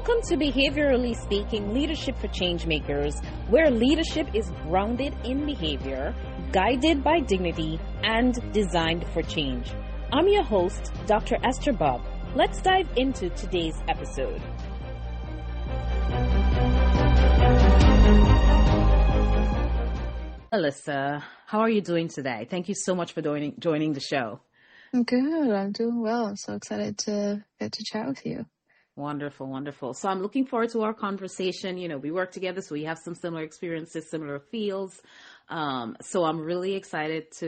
Welcome to Behaviorally Speaking Leadership for Changemakers, where leadership is grounded in behavior, guided by dignity, and designed for change. I'm your host, Dr. Esther Bubb. Let's dive into today's episode. Alissa, how are you doing today? Thank you so much for joining the show. I'm good. I'm doing well. I'm so excited to get to chat with you. Wonderful, wonderful. So I'm looking forward to our conversation. You know, we work together, so we have some similar experiences, similar fields. So I'm really excited to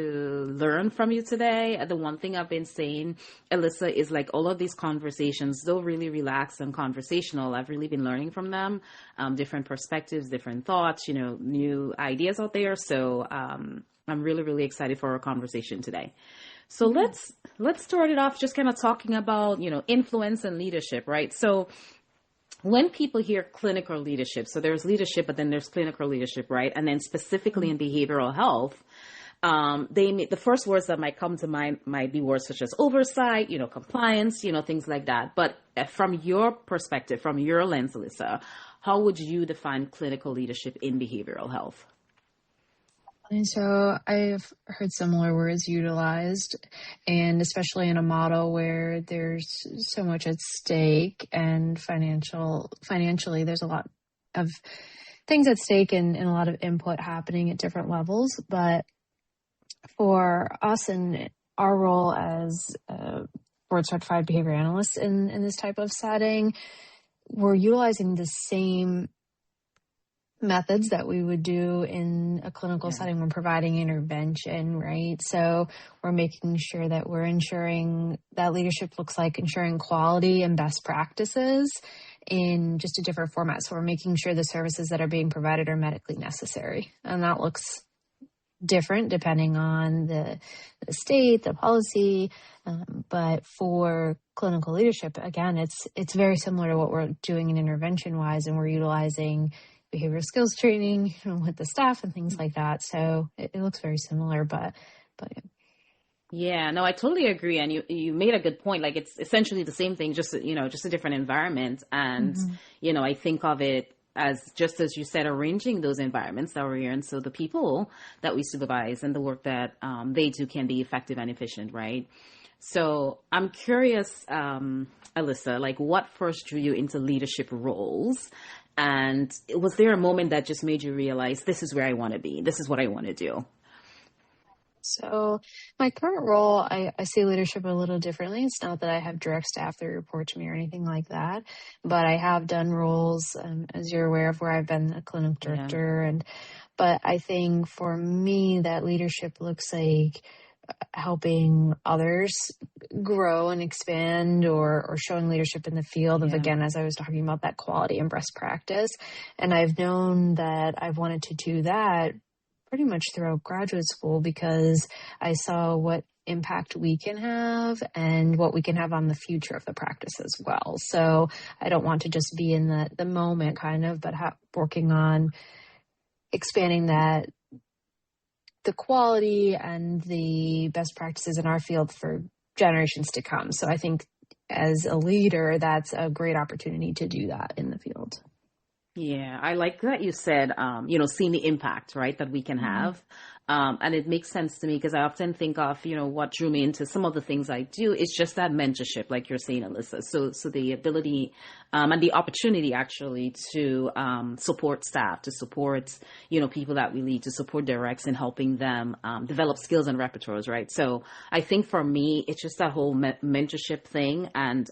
learn from you today. The one thing I've been saying, Alissa, is like all of these conversations, though really relaxed and conversational, I've really been learning from them, different perspectives, different thoughts, you know, new ideas out there. So I'm really, really excited for our conversation today. So let's start it off just kind of talking about, you know, influence and leadership, right? So when people hear clinical leadership, so there's leadership, but then there's clinical leadership, right? And then specifically in behavioral health, the first words that might come to mind might be words such as oversight, you know, compliance, you know, things like that. But from your perspective, from your lens, Alissa, how would you define clinical leadership in behavioral health? And so I've heard similar words utilized, and especially in a model where there's so much at stake and financially, there's a lot of things at stake and a lot of input happening at different levels. But for us and our role as board certified behavior analysts in this type of setting, we're utilizing the same methods that we would do in a clinical setting when providing intervention, right? So we're making sure that we're ensuring that leadership looks like ensuring quality and best practices in just a different format. So we're making sure the services that are being provided are medically necessary. And that looks different depending on the state, the policy. But for clinical leadership, again, it's very similar to what we're doing in intervention-wise, and we're utilizing behavioral skills training, you know, with the staff and things like that. So it looks very similar, but yeah. Yeah, no, I totally agree. And you made a good point. Like, it's essentially the same thing, just, you know, just a different environment. And, you know, I think of it as, just as you said, arranging those environments that we're in. So the people that we supervise and the work that they do can be effective and efficient, right? So I'm curious, Alissa, like, what first drew you into leadership roles? And was there a moment that just made you realize, this is where I want to be? This is what I want to do? So my current role, I see leadership a little differently. It's not that I have direct staff that report to me or anything like that, but I have done roles, as you're aware of, where I've been a clinic director. But I think for me, that leadership looks like helping others grow and expand, or showing leadership in the field of, again, as I was talking about, that quality and best practice. And I've known that I've wanted to do that pretty much throughout graduate school, because I saw what impact we can have and what we can have on the future of the practice as well. So I don't want to just be in the moment kind of, but working on expanding that, the quality and the best practices in our field for generations to come. So I think as a leader, that's a great opportunity to do that in the field. Yeah, I like that you said, you know, seeing the impact, right, that we can have. And it makes sense to me, because I often think of, you know, what drew me into some of the things I do is just that mentorship, like you're saying, Alissa. So the ability and the opportunity actually to support staff, to support, you know, people that we lead, to support directs in helping them develop skills and repertoires, right? So I think for me, it's just that whole mentorship thing, and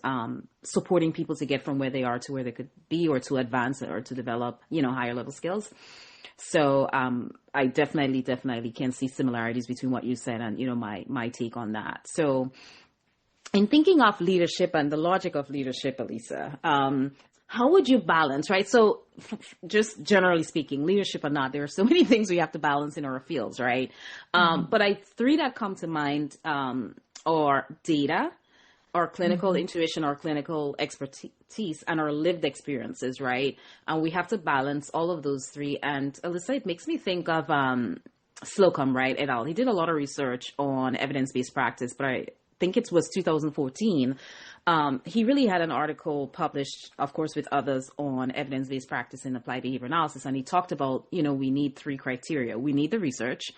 supporting people to get from where they are to where they could be, or to advance or to develop, you know, higher level skills. So I definitely can see similarities between what you said and, you know, my take on that. So in thinking of leadership and the logic of leadership, Alissa, how would you balance, right? So just generally speaking, leadership or not, there are so many things we have to balance in our fields, right? But three that come to mind are data, our clinical intuition, our clinical expertise, and our lived experiences, right? And we have to balance all of those three. And Alissa, it makes me think of Slocum, right, et al. He did a lot of research on evidence-based practice, but think it was 2014, he really had an article published, of course, with others on evidence-based practice in applied behavior analysis. And he talked about, we need 3 criteria. We need the research,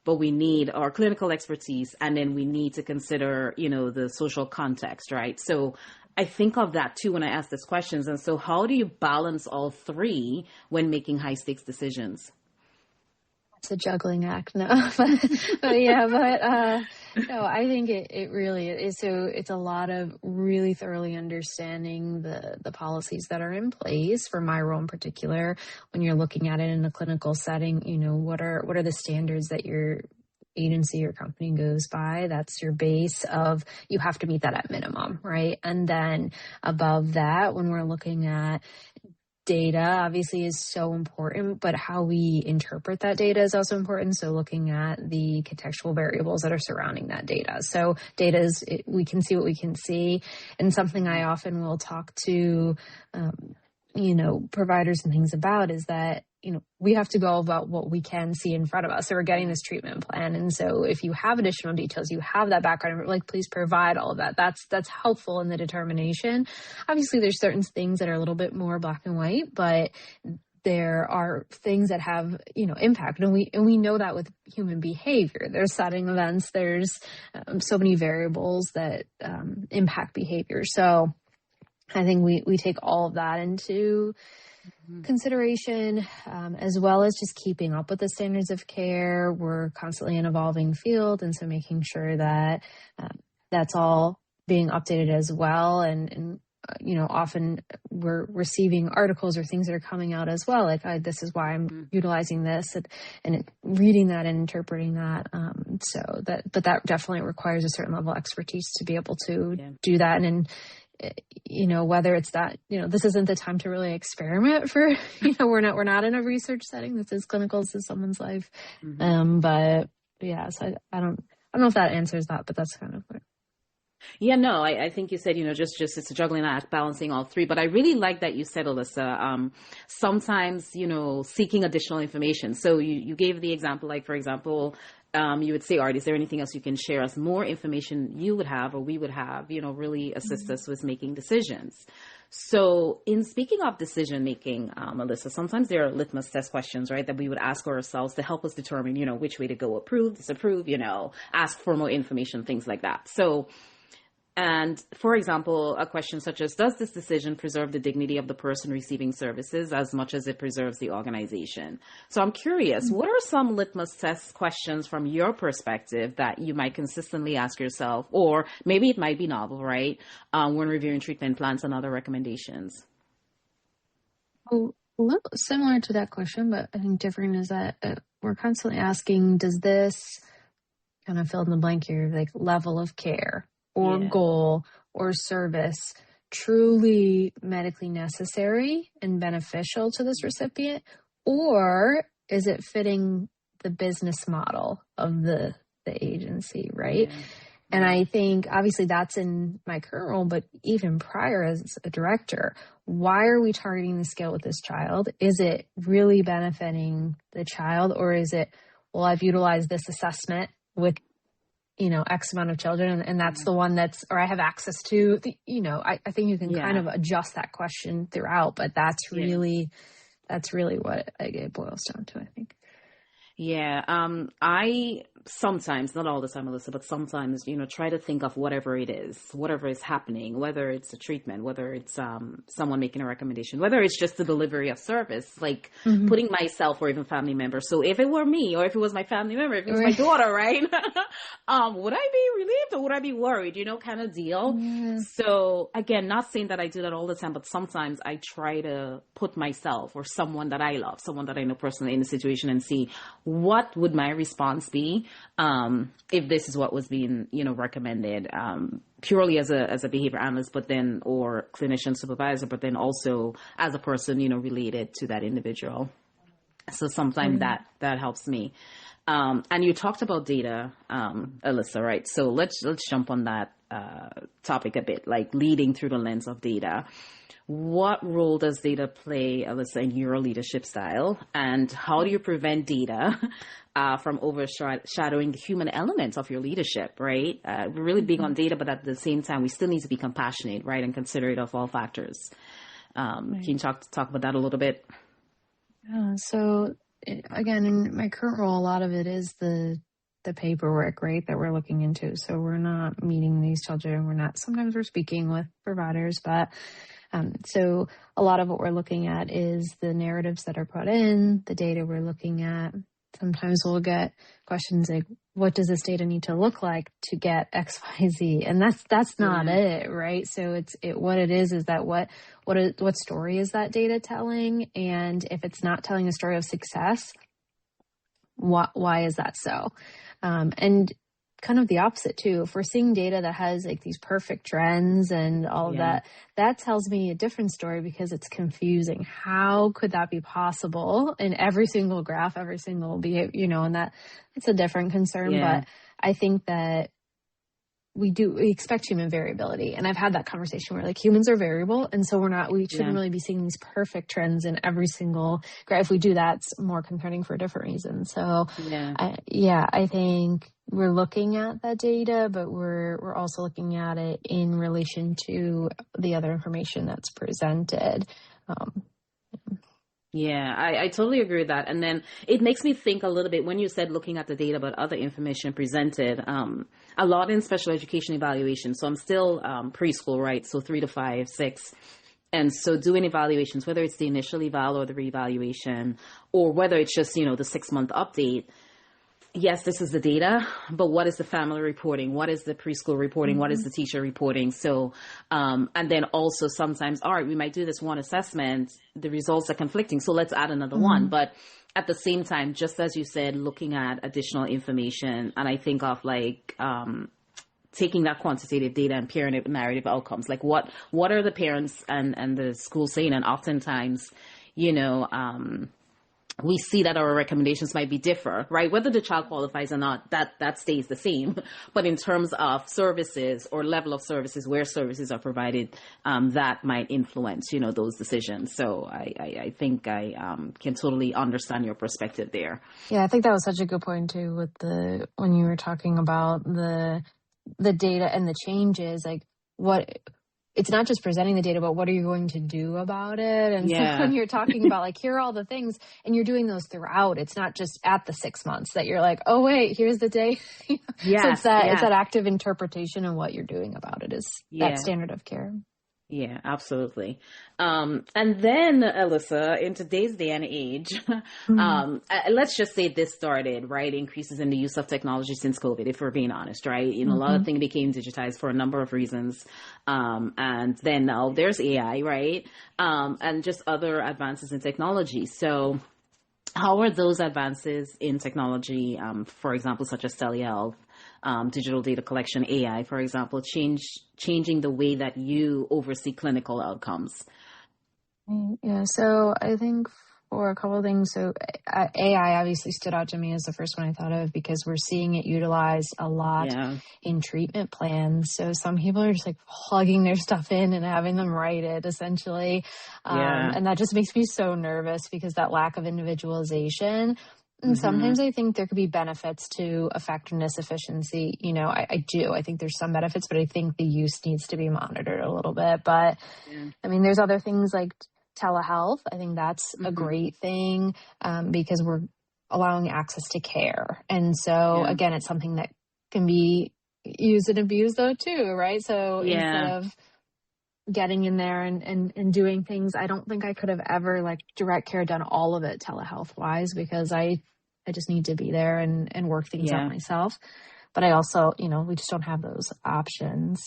but we need our clinical expertise, and then we need to consider, the social context, right? So I think of that too when I ask these questions. And so how do you balance all 3 when making high stakes decisions? It's a juggling act, no, but no, I think it really is. So it's a lot of really thoroughly understanding the policies that are in place. For my role in particular, when you're looking at it in a clinical setting, what are the standards that your agency or company goes by? That's your base of, you have to meet that at minimum, right? And then above that, when we're looking at data, obviously is so important, but how we interpret that data is also important. So looking at the contextual variables that are surrounding that data. So data is, we can see what we can see. And something I often will talk to, providers and things about is that, we have to go about what we can see in front of us. So we're getting this treatment plan. And so if you have additional details, you have that background, please provide all of that. That's helpful in the determination. Obviously, there's certain things that are a little bit more black and white, but there are things that have, impact. And we know that with human behavior. There's setting events. There's so many variables that impact behavior. So I think we take all of that into consideration, as well as just keeping up with the standards of care. We're constantly an evolving field, and so making sure that that's all being updated as well. And often we're receiving articles or things that are coming out as well, like this is why I'm utilizing this, and reading that and interpreting that. But that definitely requires a certain level of expertise to be able to do that. And whether it's that, this isn't the time to really experiment for, we're not in a research setting. This is clinical. This is someone's life. But yeah, so I don't know if that answers that, but that's kind of what. Yeah, no, I think you said, just it's a juggling act, balancing all 3. But I really like that you said, Alissa, sometimes, seeking additional information. So you gave the example, like, for example, you would say, Art, is there anything else you can share us? More information you would have or we would have, really assist us with making decisions. So in speaking of decision making, Alissa, sometimes there are litmus test questions, right, that we would ask ourselves to help us determine, which way to go, approve, disapprove, ask for more information, things like that. So, and for example, a question such as, does this decision preserve the dignity of the person receiving services as much as it preserves the organization? So I'm curious, what are some litmus test questions from your perspective that you might consistently ask yourself, or maybe it might be novel, right, when reviewing treatment plans and other recommendations? Well, a little similar to that question, but I think different is that we're constantly asking, does this kind of fill in the blank here, like level of care or goal or service truly medically necessary and beneficial to this recipient, or is it fitting the business model of the agency, right? And I think obviously that's in my current role, but even prior as a director, why are we targeting the scale with this child? Is it really benefiting the child, or is it, well, I've utilized this assessment with X amount of children, and that's the one or I have access to, I think you can kind of adjust that question throughout, but that's really what it boils down to, I think. Yeah. I sometimes, not all the time, Alissa, but sometimes, try to think of whatever it is, whatever is happening, whether it's a treatment, whether it's someone making a recommendation, whether it's just the delivery of service, like putting myself or even family members. So if it were me, or if it was my family member, if it was my daughter, right? Would I be relieved or would I be worried, kind of deal? So again, not saying that I do that all the time, but sometimes I try to put myself or someone that I love, someone that I know personally in the situation and see what would my response be if this is what was being, recommended, purely as a behavior analyst, but then, or clinician supervisor, but then also as a person, related to that individual. So sometimes that helps me. And you talked about data, Alissa, right? So let's jump on that topic a bit, like leading through the lens of data. What role does data play, Alissa, in your leadership style? And how do you prevent data from overshadowing the human elements of your leadership, right? We're really big on data, but at the same time, we still need to be compassionate, right? And considerate of all factors. Can you talk about that a little bit? So again, in my current role, a lot of it is the paperwork, right, that we're looking into. So we're not meeting these children. Sometimes we're speaking with providers, but so a lot of what we're looking at is the narratives that are put in, the data we're looking at. Sometimes we'll get questions like, what does this data need to look like to get X, Y, Z? And that's not it, right? So what it is that what story is that data telling? And if it's not telling a story of success, why is that so? And kind of the opposite too. If we're seeing data that has like these perfect trends and all of that tells me a different story because it's confusing. How could that be possible in every single graph, every single behavior, and it's a different concern. But I think that we expect human variability. And I've had that conversation where like humans are variable. And so we shouldn't really be seeing these perfect trends in every single graph. If we do that, it's more concerning for a different reason. So I think we're looking at that data, but we're also looking at it in relation to the other information that's presented. Yeah, I totally agree with that. And then it makes me think a little bit when you said looking at the data but other information presented, a lot in special education evaluation. So I'm still preschool, right? So 3 to 5, 6. And so doing evaluations, whether it's the initial eval or the reevaluation, or whether it's just, the 6-month update. Yes, this is the data, but what is the family reporting? What is the preschool reporting? What is the teacher reporting? So, and then also sometimes, all right, we might do this one assessment. The results are conflicting. So let's add another one. But at the same time, just as you said, looking at additional information, and I think of like, taking that quantitative data and pairing it with narrative outcomes. Like what are the parents and the school saying? And oftentimes, we see that our recommendations might be differ, right? Whether the child qualifies or not, that stays the same. But in terms of services or level of services, where services are provided, that might influence, those decisions. So I think I can totally understand your perspective there. Yeah, I think that was such a good point too with when you were talking about the data and the changes, like it's not just presenting the data, but what are you going to do about it? And so when you're talking about like, here are all the things, and you're doing those throughout, it's not just at the 6 months that you're like, oh wait, here's the data. So it's that active interpretation of what you're doing about it is that standard of care. Yeah, absolutely. And then, Alissa, in today's day and age, let's just say this started, right? Increases in the use of technology since COVID, if we're being honest, right? A lot of things became digitized for a number of reasons. And then now there's AI, right? And just other advances in technology. So how are those advances in technology, for example, such as telehealth, digital data collection, AI, for example, changing the way that you oversee clinical outcomes? Yeah, so I think for a couple of things, so AI obviously stood out to me as the first one I thought of because we're seeing it utilized a lot in treatment plans. So some people are just like plugging their stuff in and having them write it essentially. And that just makes me so nervous because that lack of individualization. And sometimes I think there could be benefits to effectiveness, efficiency. I do. I think there's some benefits, but I think the use needs to be monitored a little bit. But I mean, there's other things like telehealth. I think that's a great thing because we're allowing access to care. And so again, it's something that can be used and abused though too, right? So instead of getting in there and doing things, I don't think I could have ever like direct care done all of it telehealth wise because I just need to be there and work things out myself. But I also, we just don't have those options.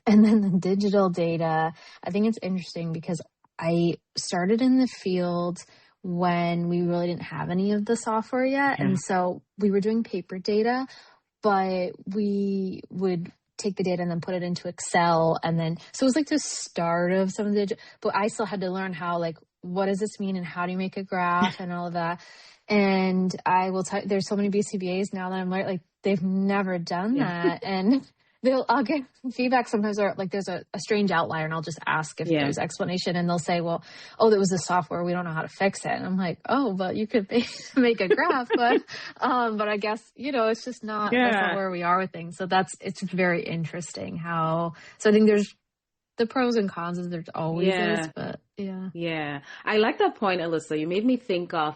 And then the digital data, I think it's interesting because I started in the field when we really didn't have any of the software yet. And so we were doing paper data, but we would take the data and then put it into Excel. And then, so it was like the start of some of the, but I still had to learn how like what does this mean and how do you make a graph and all of that. And I will tell you, there's so many BCBAs now that I'm like they've never done that. And I'll get feedback sometimes, or like there's a strange outlier, and I'll just ask if there's explanation, and they'll say, well, oh, that was the software, we don't know how to fix it. And I'm like, oh, but you could make a graph, but I guess, it's just not, that's not where we are with things. So it's very interesting so I think there's the pros and cons, as there's always is, but yeah. Yeah. I like that point, Alissa. You made me think of,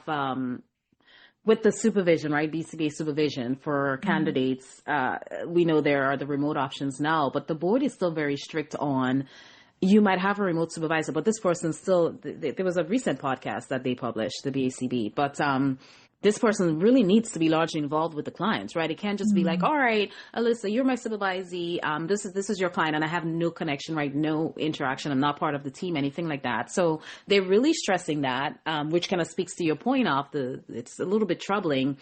with the supervision, right? BCBA supervision for candidates. We know there are the remote options now, but the board is still very strict on, you might have a remote supervisor, but this person still, there was a recent podcast that they published, the BACB, but this person really needs to be largely involved with the clients, right? It can't just be like, all right, Alissa, you're my supervisee. This is your client, and I have no connection, right? No interaction. I'm not part of the team, anything like that. So they're really stressing that, which kind of speaks to your point of it's a little bit troubling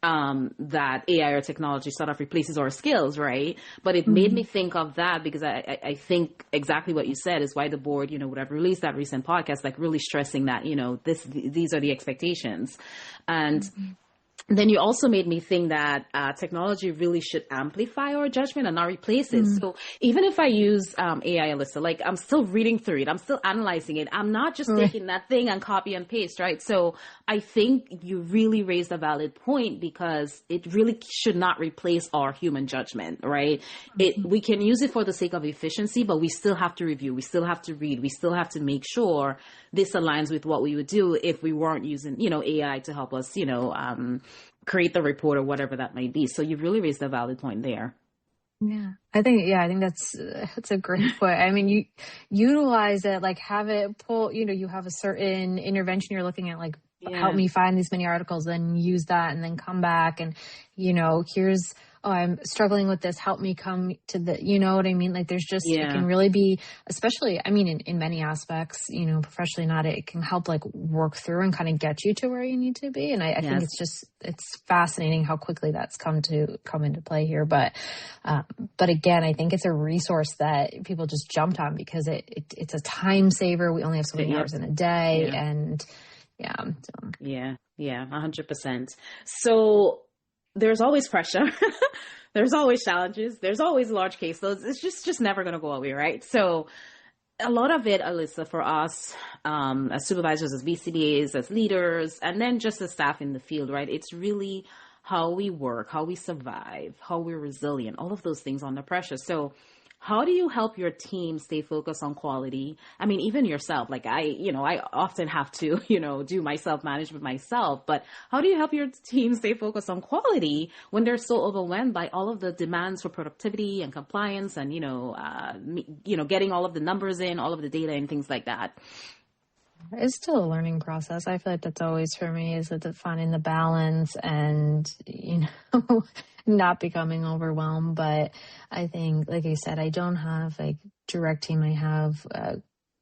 that AI or technology sort of replaces our skills, right? But it made me think of that, because I think exactly what you said is why the board, would have released that recent podcast, like really stressing that, these are the expectations. And then you also made me think that technology really should amplify our judgment and not replace it. So even if I use AI, Alissa, like I'm still reading through it, I'm still analyzing it. I'm not just taking that thing and copy and paste, right? So I think you really raised a valid point, because it really should not replace our human judgment, right? We can use it for the sake of efficiency, but we still have to review, we still have to read, we still have to make sure this aligns with what we would do if we weren't using, AI to help us, create the report or whatever that might be. So you've really raised a valid point there. Yeah, I think that's a great point. I mean, you utilize it, like have it pull, you have a certain intervention you're looking at, like help me find these many articles, then use that and then come back and, here's, oh, I'm struggling with this, help me come to the, you know what I mean? Like there's just, it can really be, especially, I mean, in many aspects, professionally not, it can help like work through and kind of get you to where you need to be. And I think it's fascinating how quickly that's come into play here. But again, I think it's a resource that people just jumped on because it's a time saver. We only have so many hours in a day. And so. Yeah, 100%. So there's always pressure. There's always challenges. There's always large caseloads. It's just never going to go away, right? So a lot of it, Alissa, for us as supervisors, as BCBAs, as leaders, and then just as staff in the field, right? It's really how we work, how we survive, how we're resilient, all of those things under pressure. So how do you help your team stay focused on quality? I mean, even yourself, like I often have to, do my self-management myself, but how do you help your team stay focused on quality when they're so overwhelmed by all of the demands for productivity and compliance and, getting all of the numbers in, all of the data and things like that? It's still a learning process. I feel like that's always for me, is that finding the balance and, not becoming overwhelmed. But I think, like I said, I don't have like direct team. I have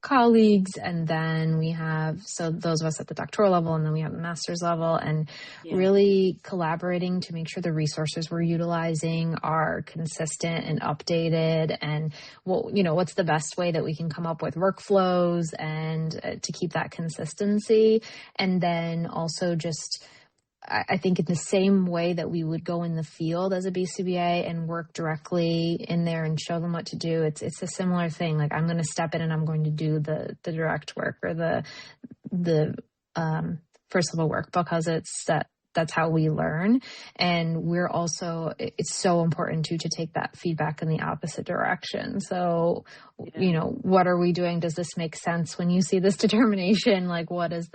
colleagues, and then we have, so those of us at the doctoral level, and then we have the master's level, and really collaborating to make sure the resources we're utilizing are consistent and updated, and what's the best way that we can come up with workflows and to keep that consistency. And then also just, I think in the same way that we would go in the field as a BCBA and work directly in there and show them what to do, it's a similar thing. Like I'm going to step in and I'm going to do the direct work or the first level work, because that's how we learn. And we're also, it's so important to take that feedback in the opposite direction. So, what are we doing? Does this make sense when you see this determination? Like what is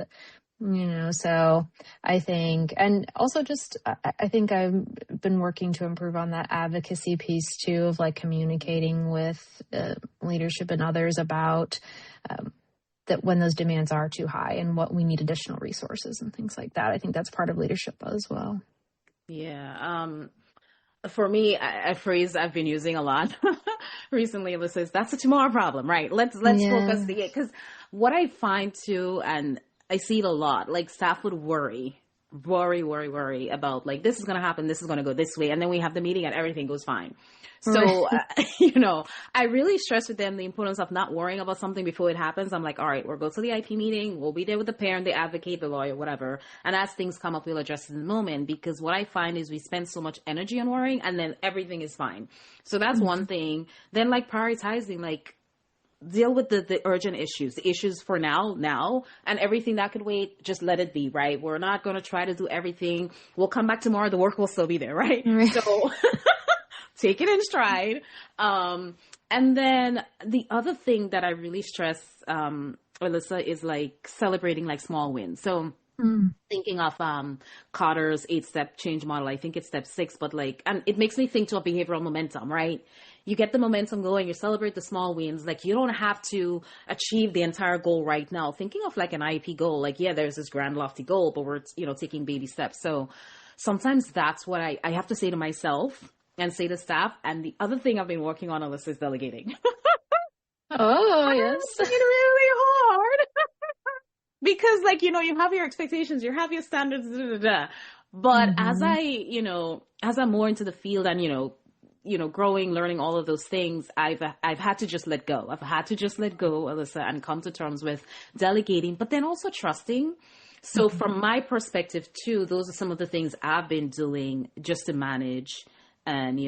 so I think, and also just, I think I've been working to improve on that advocacy piece too, of like communicating with leadership and others about that when those demands are too high and what we need additional resources and things like that. I think that's part of leadership as well. Yeah. For me, a phrase I've been using a lot recently, Alissa, is that's a tomorrow problem, right? Let's focus because what I find too, and I see it a lot, like staff would worry worry about like, this is going to happen, this is going to go this way. And then we have the meeting and everything goes fine. Right. So, I really stress with them the importance of not worrying about something before it happens. I'm like, all right, we'll go to the IP meeting. We'll be there with the parent, the advocate, the lawyer, whatever. And as things come up, we'll address it in the moment, because what I find is we spend so much energy on worrying and then everything is fine. So that's one thing. Then like prioritizing, like, deal with the urgent issues, the issues for now, and everything that could wait, just let it be, right? We're not going to try to do everything. We'll come back tomorrow. The work will still be there, right? So take it in stride. And then the other thing that I really stress, Alissa, is like celebrating like small wins. So thinking of Cotter's 8-step change model, I think it's step 6, but like, and it makes me think to a behavioral momentum, right? You get the momentum going, you celebrate the small wins. Like, you don't have to achieve the entire goal right now. Thinking of like an IEP goal, like, yeah, there's this grand lofty goal, but we're, taking baby steps. So sometimes that's what I have to say to myself and say to staff. And the other thing I've been working on, Alissa, is delegating. Oh, yes. It's really hard. Because like, you have your expectations, you have your standards, But as I'm more into the field and, growing, learning all of those things, I've had to just let go. I've had to just let go, Alissa, and come to terms with delegating, but then also trusting. So from my perspective too, those are some of the things I've been doing just to manage and,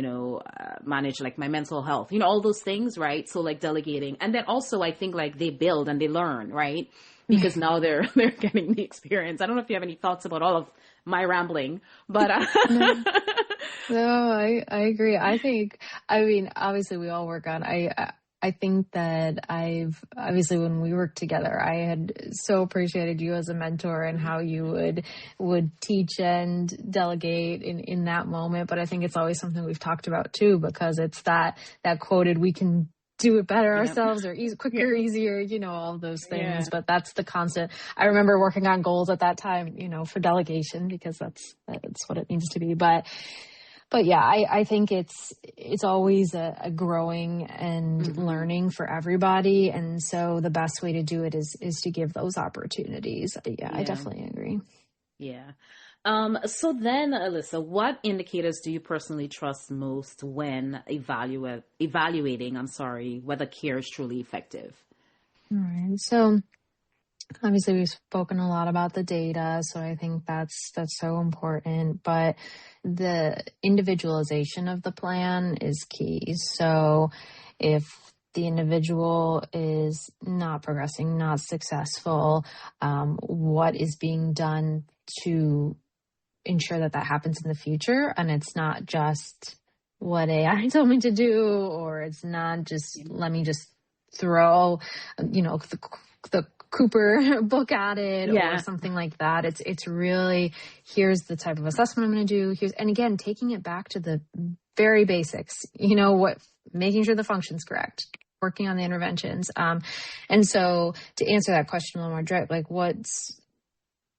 manage like my mental health, all those things, right? So like delegating. And then also I think like they build and they learn, right? Because now they're getting the experience. I don't know if you have any thoughts about all of my rambling, but No, I agree. Obviously we all work on, I think that obviously when we worked together, I had so appreciated you as a mentor and how you would teach and delegate in that moment. But I think it's always something we've talked about too, because it's that quoted, we can do it better ourselves or quicker, easier, all of those things. Yeah. But that's the constant. I remember working on goals at that time, for delegation, because that's what it needs to be. But yeah, I think it's always a growing and learning for everybody. And so the best way to do it is to give those opportunities. Yeah, I definitely agree. Yeah. So then, Alissa, what indicators do you personally trust most when evaluating, whether care is truly effective? All right. So obviously we've spoken a lot about the data, so I think that's so important, but the individualization of the plan is key. So if the individual is not progressing, not successful, what is being done to ensure that happens in the future, and it's not just what AI told me to do, or it's not just let me just throw the Cooper book at it or something like that. It's really, here's the type of assessment I'm going to do. And again, taking it back to the very basics, making sure the function's correct, working on the interventions. And so to answer that question a little more direct, like what's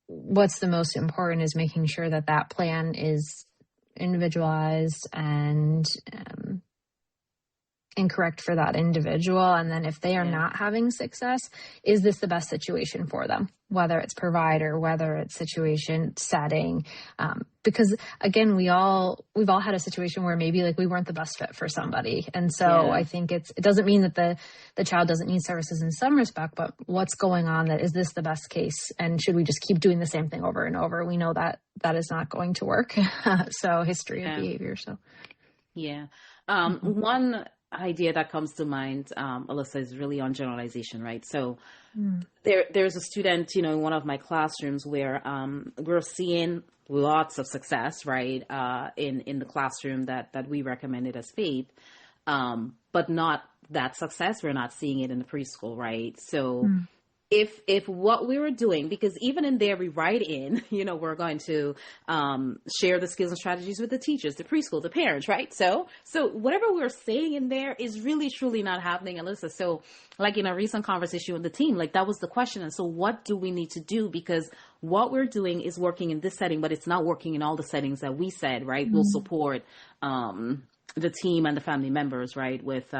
the most important is making sure that plan is individualized and correct for that individual. And then if they are not having success, is this the best situation for them? Whether it's provider, whether it's situation setting. Because again, we've all had a situation where maybe like we weren't the best fit for somebody. And so I think it doesn't mean that the child doesn't need services in some respect, but what's going on, that is this the best case? And should we just keep doing the same thing over and over? We know that is not going to work. So history of behavior. So. Yeah. One idea that comes to mind, Alissa, is really on generalization, right? So there's a student, in one of my classrooms where we're seeing lots of success, right, in the classroom that we recommended as FAPE, but not that success. We're not seeing it in the preschool, right? So if what we were doing, because even in there we write in, we're going to share the skills and strategies with the teachers, the preschool, the parents, right? So whatever we're saying in there is really truly not happening, Alissa. So like in a recent conversation with the team, like that was the question. And so what do we need to do? Because what we're doing is working in this setting, but it's not working in all the settings that we said, right? We'll support the team and the family members, right, with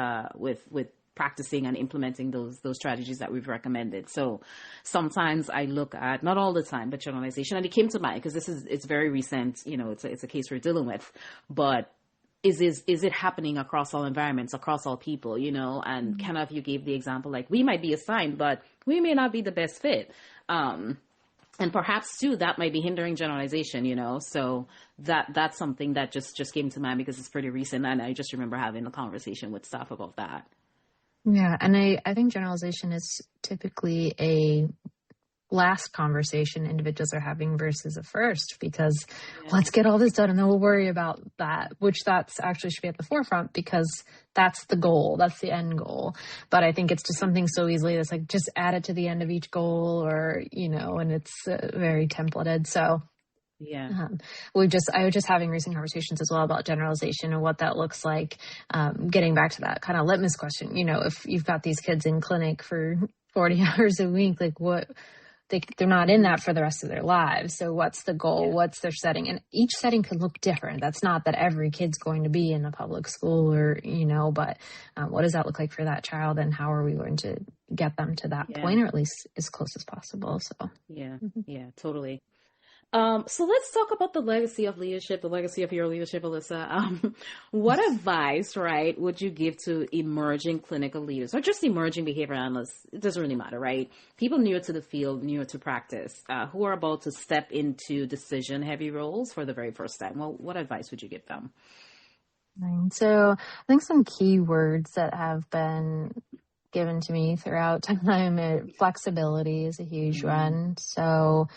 practicing and implementing those strategies that we've recommended. So sometimes I look at, not all the time, but generalization, and it came to mind because it's very recent, it's a case we're dealing with, but is it happening across all environments, across all people, and kind of, you gave the example, like we might be assigned, but we may not be the best fit. And perhaps too, that might be hindering generalization, so that's something that just came to mind because it's pretty recent. And I just remember having a conversation with staff about that. Yeah. And I think generalization is typically a last conversation individuals are having versus a first, because let's get all this done and then we'll worry about that, which that's actually should be at the forefront because that's the goal. That's the end goal. But I think it's just something so easily that's like, just add it to the end of each goal or, and it's very templated. So yeah, I was just having recent conversations as well about generalization and what that looks like. Getting back to that kind of litmus question, if you've got these kids in clinic for 40 hours a week, like what, they're not in that for the rest of their lives. So what's the goal? Yeah. What's their setting? And each setting could look different. That's not that every kid's going to be in a public school or, but what does that look like for that child? And how are we going to get them to that point, or at least as close as possible? So, yeah, totally. So let's talk about the legacy of leadership, the legacy of your leadership, Alissa. What advice, right, would you give to emerging clinical leaders or just emerging behavior analysts? It doesn't really matter, right? People newer to the field, newer to practice, who are about to step into decision-heavy roles for the very first time. Well, what advice would you give them? So I think some key words that have been given to me throughout time, flexibility is a huge one. So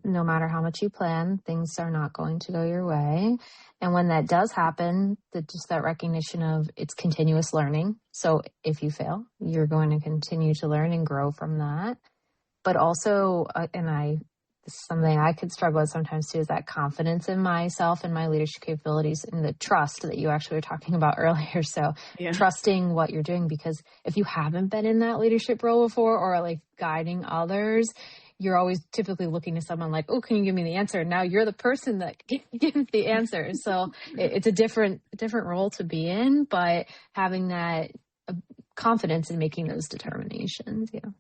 no matter how much you plan, things are not going to go your way. And when that does happen, just that recognition of it's continuous learning. So if you fail, you're going to continue to learn and grow from that. But also, this is something I could struggle with sometimes too, is that confidence in myself and my leadership capabilities and the trust that you actually were talking about earlier. So trusting what you're doing, because if you haven't been in that leadership role before or like guiding others, you're always typically looking to someone like, oh, can you give me the answer? And now you're the person that gives the answer. So it's a different role to be in, but having that confidence in making those determinations. Yeah.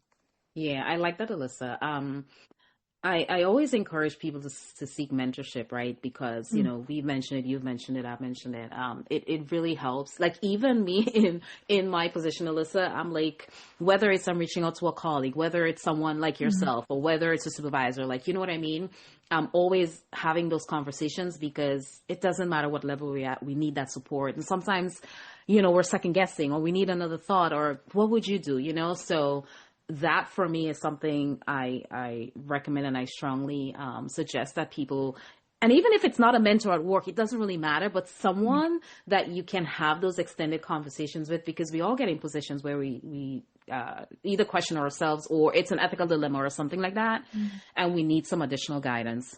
Yeah, I like that, Alissa. I always encourage people to seek mentorship, right? Because, we've mentioned it, you've mentioned it, I've mentioned it. It really helps. Like even me in my position, Alissa, I'm like, whether it's I'm reaching out to a colleague, whether it's someone like yourself or whether it's a supervisor, like, you know what I mean? I'm always having those conversations because it doesn't matter what level we're at. We need that support. And sometimes, we're second guessing or we need another thought or what would you do, So that for me is something I recommend and I strongly suggest that people, and even if it's not a mentor at work, it doesn't really matter, but someone that you can have those extended conversations with, because we all get in positions where we either question ourselves or it's an ethical dilemma or something like that, and we need some additional guidance.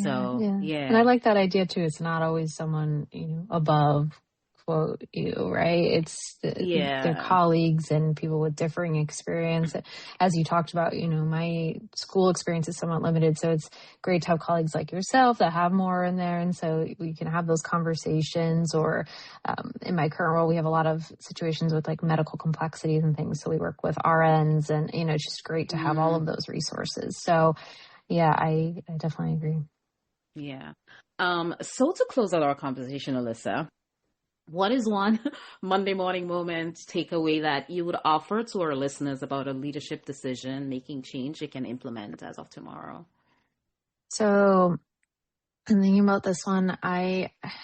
So, yeah. And I like that idea too. It's not always someone, above quote you, right? It's their colleagues and people with differing experience. As you talked about, my school experience is somewhat limited, so it's great to have colleagues like yourself that have more in there, and so we can have those conversations. Or in my current role, we have a lot of situations with like medical complexities and things, so we work with RNs, and it's just great to have all of those resources. So I definitely agree. Yeah. So to close out our conversation, Alissa, what is one Monday morning moment takeaway that you would offer to our listeners about a leadership decision making change they can implement as of tomorrow? So I'm thinking about this one.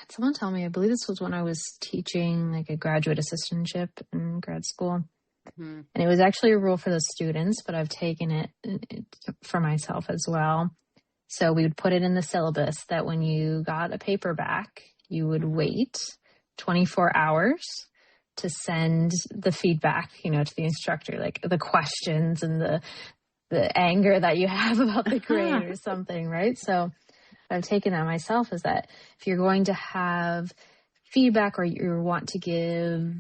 Someone told me, I believe this was when I was teaching like a graduate assistantship in grad school. And it was actually a rule for the students, but I've taken it for myself as well. So we would put it in the syllabus that when you got a paper back, you would wait 24 hours to send the feedback, to the instructor, like the questions and the anger that you have about the grade or something, right? So I've taken that myself, is that if you're going to have feedback or you want to give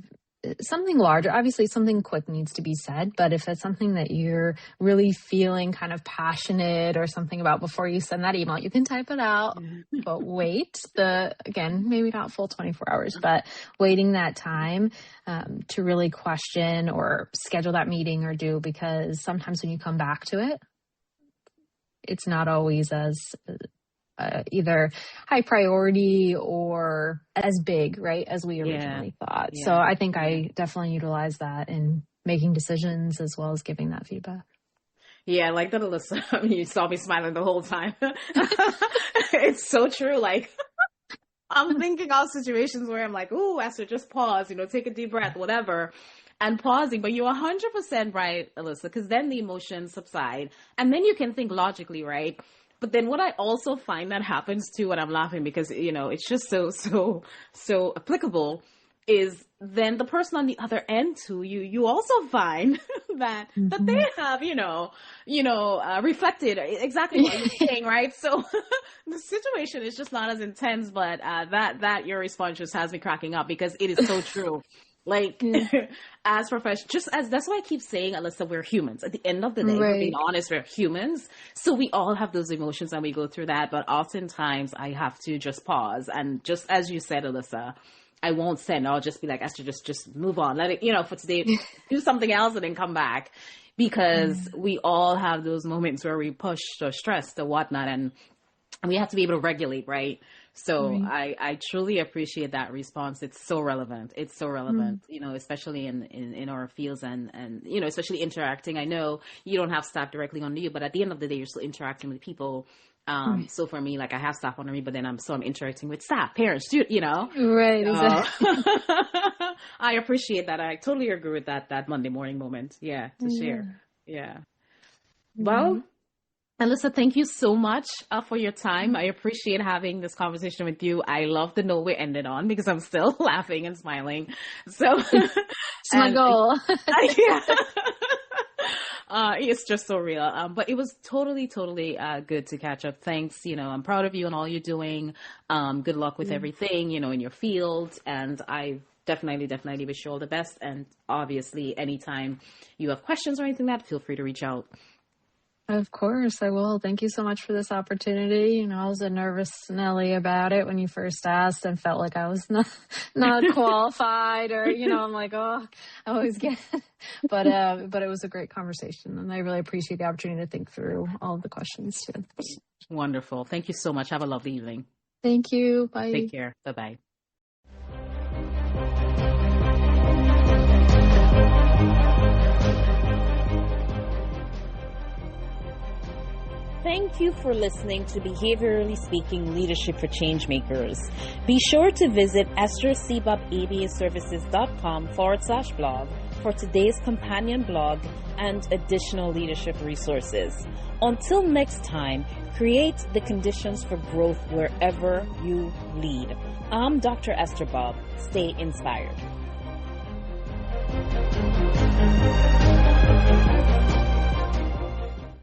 something larger, obviously something quick needs to be said, but if it's something that you're really feeling kind of passionate or something about before you send that email, you can type it out, but wait again, maybe not full 24 hours, but waiting that time to really question or schedule that meeting or do, because sometimes when you come back to it, it's not always as either high priority or as big, right, as we originally thought. Yeah. So I think I definitely utilize that in making decisions as well as giving that feedback. Yeah, I like that, Alissa. I mean, you saw me smiling the whole time. It's so true. Like, I'm thinking of situations where I'm like, ooh, Esther, just pause, take a deep breath, whatever. And pausing, but you're 100% right, Alissa, because then the emotions subside and then you can think logically, right? But then what I also find that happens too, and I'm laughing because, it's just so applicable, is then the person on the other end too, you also find that they have, reflected exactly what you're saying, right? So the situation is just not as intense, but that your response just has me cracking up because it is so true. Like, as professionals, that's why I keep saying, Alissa, we're humans. At the end of the day, we're being honest, we're humans. So we all have those emotions and we go through that. But oftentimes I have to just pause. And just as you said, Alissa, I won't send. I'll just be like, Esther, just move on. Let it, for today, do something else and then come back. Because we all have those moments where we push or stressed or whatnot. And we have to be able to regulate, right? So I truly appreciate that response. It's so relevant. It's so relevant, especially in our fields and, especially interacting. I know you don't have staff directly under you, but at the end of the day, you're still interacting with people. So for me, like I have staff under me, but then I'm interacting with staff, parents, Right. Exactly. I appreciate that. I totally agree with that Monday morning moment. Yeah. To share. Yeah. Well, Alissa, thank you so much for your time. I appreciate having this conversation with you. I love the note we ended on because I'm still laughing and smiling. So it's my goal. It's just so real. But it was totally good to catch up. Thanks. I'm proud of you and all you're doing. Good luck with everything, in your field. And I definitely wish you all the best. And obviously, anytime you have questions or anything like that, feel free to reach out. Of course, I will. Thank you so much for this opportunity. I was a nervous Nelly about it when you first asked and felt like I was not qualified or, I'm like, oh, I always get it. But it was a great conversation and I really appreciate the opportunity to think through all of the questions too. Wonderful. Thank you so much. Have a lovely evening. Thank you. Bye. Take care. Bye-bye. Thank you for listening to Behaviorally Speaking Leadership for Changemakers. Be sure to visit esthercbubbabaservices.com/blog for today's companion blog and additional leadership resources. Until next time, create the conditions for growth wherever you lead. I'm Dr. Esther Bubb. Stay inspired.